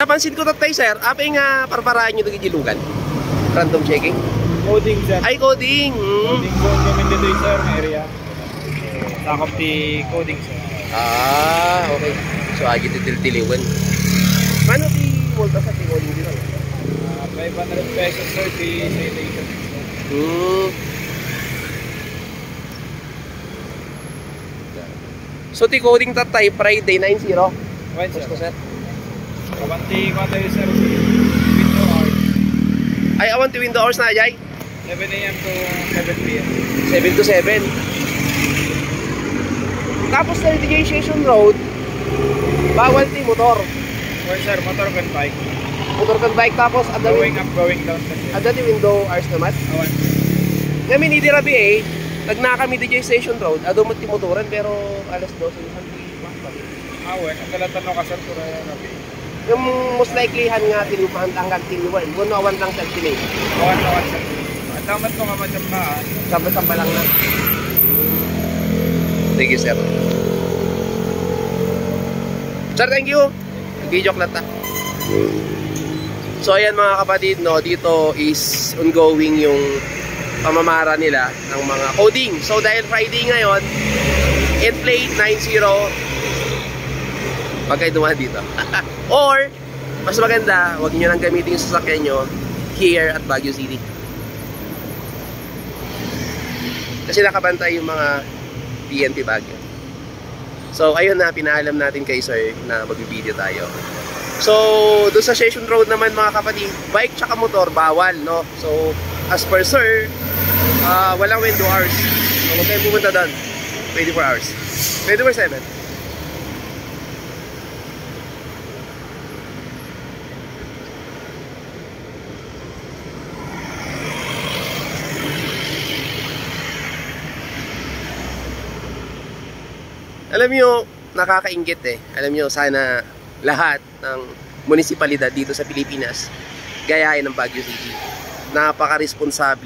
napansin ko tatay sir, apay nga parparaan nyo nagigilugan. Random checking. Coding sir. Ay, coding. Coding zone kami dito sir, ng area. Sakop di coding sir. Ah, okay. So, agi titil-tiliwan. Mano di multa sa coding dito? 500 pesos sir, di citation. So, ti coding tatay, Friday 9-0. Right sir. Gusto sir? Kabanti ko tayo sir, window hours. Ay, awan ti window hours na ajay? 7 AM to 7 PM. 7 to 7. Tapos sa Education Road, bawal ti motor. Or sir, motor and bike. Motor kan bike tapos Going up, going down kasi. ada ti window hours naman. Awan. Ngamin hindi rabi eh, nagnakami di Station Road, ado mo ti motoran pero alas 12 yung hindi makapag. Awan, ang kalatan ka sir, pura rabi. Yung most likely han nga tinupahan hanggang tiniwan, buwan awan lang sa tinay. Awan sir. At damat ko nga matyampahan. Samba-samba lang na. Thank you, sir. Sir, thank you. Nag-joke lang ta. So, ayan mga kapatid, no, dito is ongoing yung pamamara nila ng mga coding. So, dahil Friday ngayon, N-plate 90, pag kayo dumaan dito. Or, mas maganda, huwag nyo nang gamitin yung sasakyan nyo here at Baguio City. Kasi nakabantay yung mga PNP Baguio. So, ayun na, pinaalam natin kay sir na mag-video tayo. So, doon sa Station Road naman mga kapatid, bike tsaka motor, bawal, no? So, as per sir, walang window hours. So, huwag kayong pumunta doon. 24 hours. 24/7. Alam nyo, nakakainggit eh. Alam nyo, sana lahat ng munisipalidad dito sa Pilipinas gayahin ng Baguio City. Napaka-responsable.